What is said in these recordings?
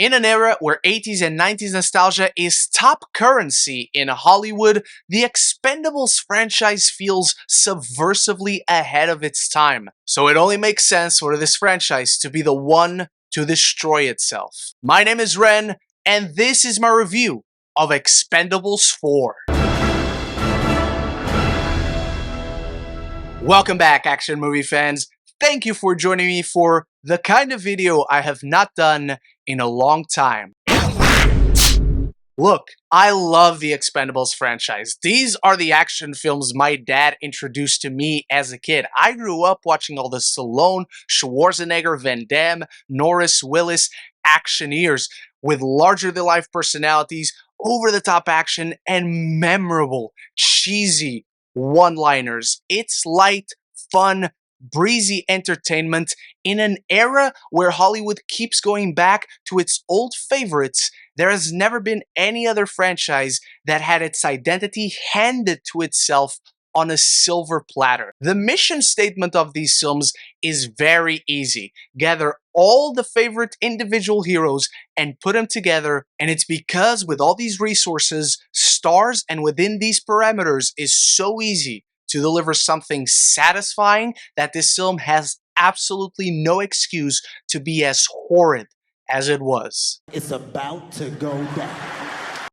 In an era where 80s and 90s nostalgia is top currency in Hollywood, the Expendables franchise feels subversively ahead of its time. So it only makes sense for this franchise to be the one to destroy itself. My name is Ren, and this is my review of Expendables 4. Welcome back, action movie fans. Thank you for joining me for the kind of video I have not done in a long time. Look, I love the Expendables franchise. These are the action films my dad introduced to me as a kid. I grew up watching all the Stallone, Schwarzenegger, Van Damme, Norris, Willis actioneers with larger-than-life personalities, over-the-top action, and memorable, cheesy one-liners. It's light, fun, breezy entertainment in an era where Hollywood keeps going back to its old favorites. There has never been any other franchise that had its identity handed to itself on a silver platter. The mission statement of these films is very easy. Gather all the favorite individual heroes and put them together, and it's because with all these resources, stars, and within these parameters is so easy to deliver something satisfying that this film has absolutely no excuse to be as horrid as it was. It's about to go down.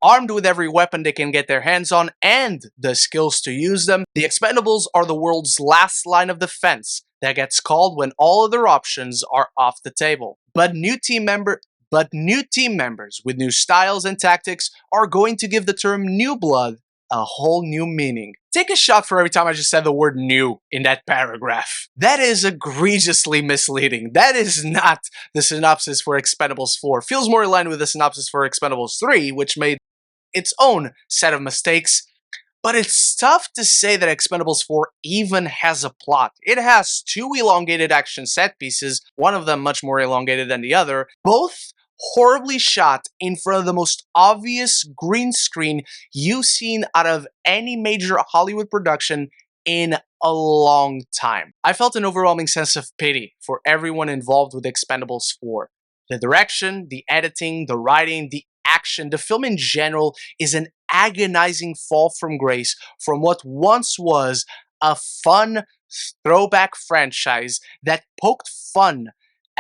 Armed with every weapon they can get their hands on and the skills to use them, the Expendables are the world's last line of defense that gets called when all other options are off the table. But new team members with new styles and tactics are going to give the term new blood a whole new meaning. Take a shot for every time I just said the word new in that paragraph. That is egregiously misleading. That is not the synopsis for Expendables 4. Feels more aligned with the synopsis for Expendables 3, which made its own set of mistakes. But it's tough to say that Expendables 4 even has a plot. It has two elongated action set pieces, one of them much more elongated than the other, both horribly shot in front of the most obvious green screen you've seen out of any major Hollywood production in a long time. I felt an overwhelming sense of pity for everyone involved with Expendables 4. The direction, the editing, the writing, the action, the film in general is an agonizing fall from grace from what once was a fun throwback franchise that poked fun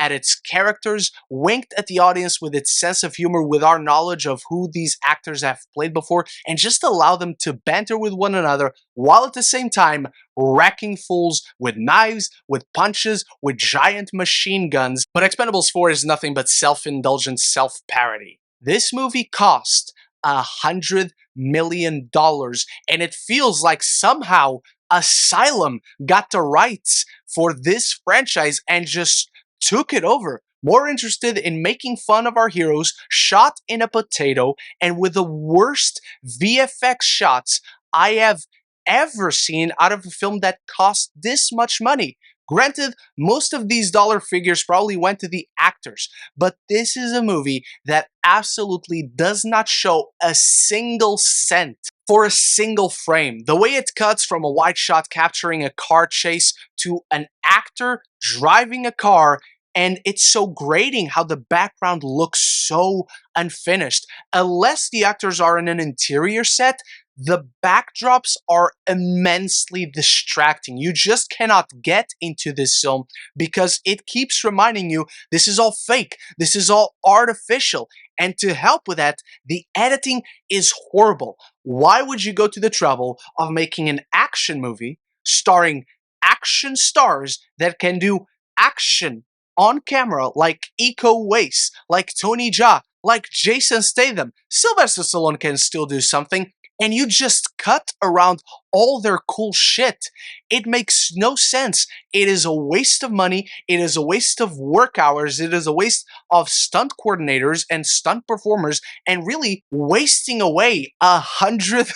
at its characters, winked at the audience with its sense of humor with our knowledge of who these actors have played before, and just allow them to banter with one another while at the same time wrecking fools with knives, with punches, with giant machine guns. But Expendables 4 is nothing but self-indulgent self-parody. This movie cost $100 million, and it feels like somehow Asylum got the rights for this franchise and just took it over, more interested in making fun of our heroes, shot in a potato, and with the worst VFX shots I have ever seen out of a film that cost this much money. Granted, most of these dollar figures probably went to the actors, but this is a movie that absolutely does not show a single cent for a single frame. The way it cuts from a wide shot capturing a car chase to an actor driving a car, and it's so grating how the background looks so unfinished. Unless the actors are in an interior set, the backdrops are immensely distracting. You just cannot get into this film because it keeps reminding you this is all fake, this is all artificial. And to help with that, the editing is horrible. Why would you go to the trouble of making an action movie starring action stars that can do action on camera like Iko Uwais, like Tony Jaa, like Jason Statham? Sylvester Stallone can still do something, and you just cut around all their cool shit. It makes no sense. It is a waste of money. It is a waste of work hours. It is a waste of stunt coordinators and stunt performers, and really wasting away $100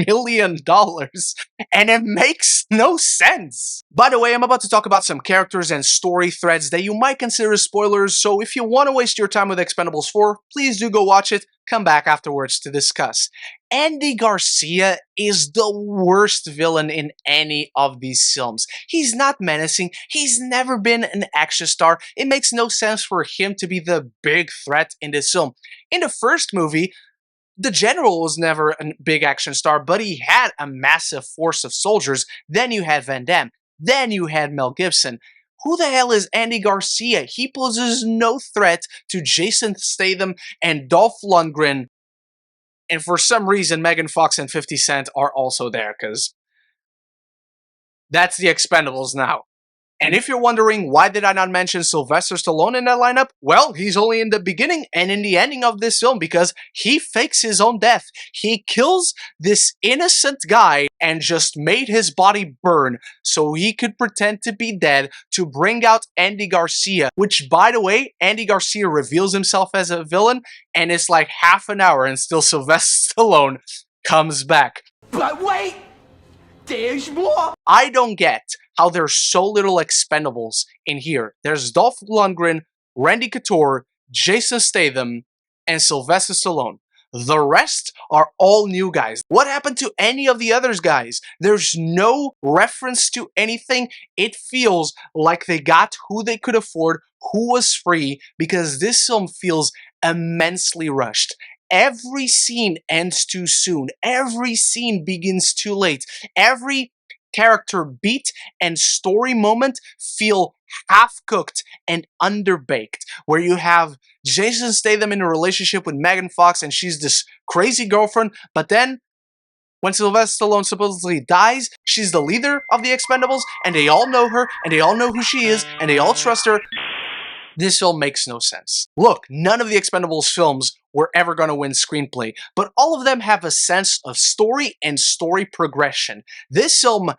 million. And it makes no sense. By the way, I'm about to talk about some characters and story threads that you might consider spoilers, so if you want to waste your time with Expendables 4, please do go watch it. Come back afterwards to discuss. Andy Garcia is the worst worst villain in any of these films. He's not menacing. He's never been an action star. It makes no sense for him to be the big threat in this film. In the first movie, the general was never a big action star, but he had a massive force of soldiers. Then you had Van Damme. Then you had Mel Gibson. Who the hell is Andy Garcia? He poses no threat to Jason Statham and Dolph Lundgren. And for some reason, Megan Fox and 50 Cent are also there, because that's the Expendables now. And if you're wondering why did I not mention Sylvester Stallone in that lineup, well, he's only in the beginning and in the ending of this film because he fakes his own death. He kills this innocent guy and just made his body burn so he could pretend to be dead to bring out Andy Garcia, which, by the way, Andy Garcia reveals himself as a villain and it's like half an hour and still Sylvester Stallone comes back. But wait, there's more. I don't get how there's so little Expendables in here. There's Dolph Lundgren, Randy Couture, Jason Statham, and Sylvester Stallone. The rest are all new guys. What happened to any of the others guys? There's no reference to anything. It feels like they got who they could afford, who was free, because this film feels immensely rushed. Every scene ends too soon. Every scene begins too late. Every character beat and story moment feel half-cooked and underbaked, where you have Jason Statham in a relationship with Megan Fox and she's this crazy girlfriend, but then when Sylvester Stallone supposedly dies, she's the leader of the Expendables and they all know her and they all know who she is and they all trust her. This film makes no sense. Look, none of the Expendables films were ever going to win screenplay, but all of them have a sense of story and story progression. This film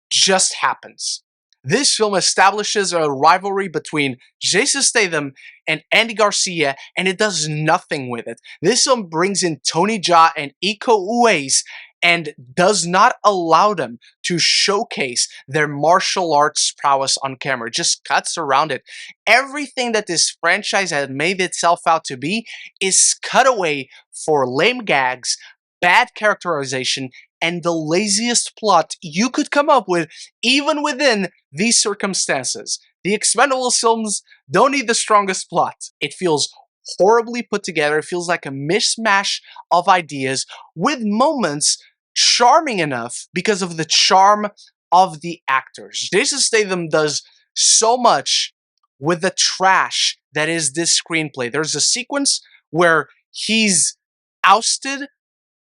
just happens. This film establishes a rivalry between Jason Statham and Andy Garcia, and it does nothing with it. This film brings in Tony Jaa and Iko Uwais and does not allow them to showcase their martial arts prowess on camera. It just cuts around it. Everything that this franchise has made itself out to be is cut away for lame gags, bad characterization, and the laziest plot you could come up with, even within these circumstances. The Expendables films don't need the strongest plot. It feels horribly put together. It feels like a mishmash of ideas with moments charming enough because of the charm of the actors. Jason Statham does so much with the trash that is this screenplay. There's a sequence where he's ousted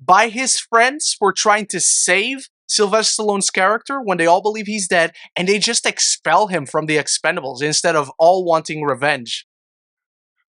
by his friends for trying to save Sylvester Stallone's character when they all believe he's dead, and they just expel him from the Expendables instead of all wanting revenge.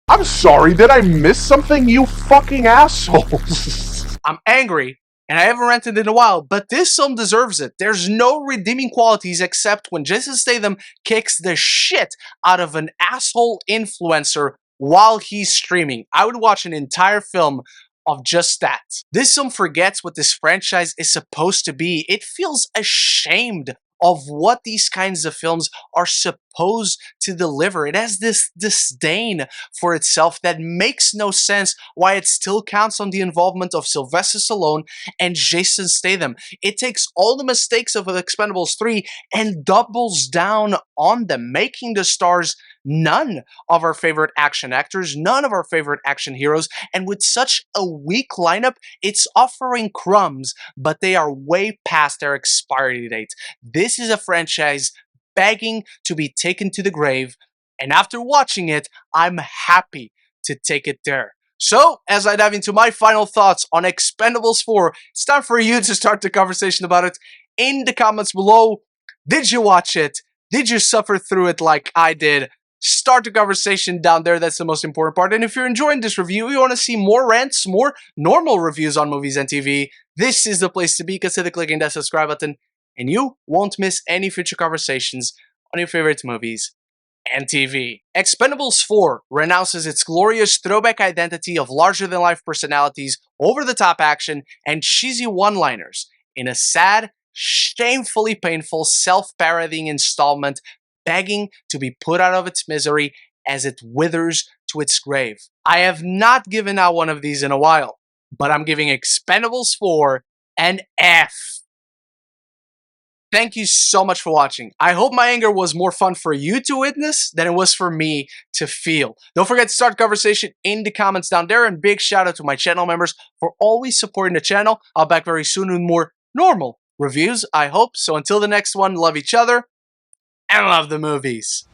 I'm sorry, did I miss something, you fucking assholes? I'm angry, and I haven't ranted in a while, but this film deserves it. There's no redeeming qualities except when Jason Statham kicks the shit out of an asshole influencer while he's streaming. I would watch an entire film of just that. This film forgets what this franchise is supposed to be. It feels ashamed of what these kinds of films are supposed to deliver. It has this disdain for itself that makes no sense why it still counts on the involvement of Sylvester Stallone and Jason Statham. It takes all the mistakes of Expendables 3 and doubles down on them, making the stars none of our favorite action actors, none of our favorite action heroes, and with such a weak lineup, it's offering crumbs, but they are way past their expiry date. This is a franchise begging to be taken to the grave, and after watching it, I'm happy to take it there. So, as I dive into my final thoughts on Expendables 4, it's time for you to start the conversation about it in the comments below. Did you watch it? Did you suffer through it like I did? Start the conversation down there. That's the most important part. And if you're enjoying this review, you want to see more rants, more normal reviews on movies and TV, this is the place to be. Consider clicking that subscribe button, and you won't miss any future conversations on your favorite movies and TV. Expendables 4 renounces its glorious throwback identity of larger-than-life personalities, over-the-top action, and cheesy one-liners in a sad, shamefully painful, self-parodying installment begging to be put out of its misery as it withers to its grave. I have not given out one of these in a while, but I'm giving Expendables 4 an F. Thank you so much for watching. I hope my anger was more fun for you to witness than it was for me to feel. Don't forget to start the conversation in the comments down there, and big shout out to my channel members for always supporting the channel. I'll be back very soon with more normal reviews, I hope. So until the next one, love each other and love the movies.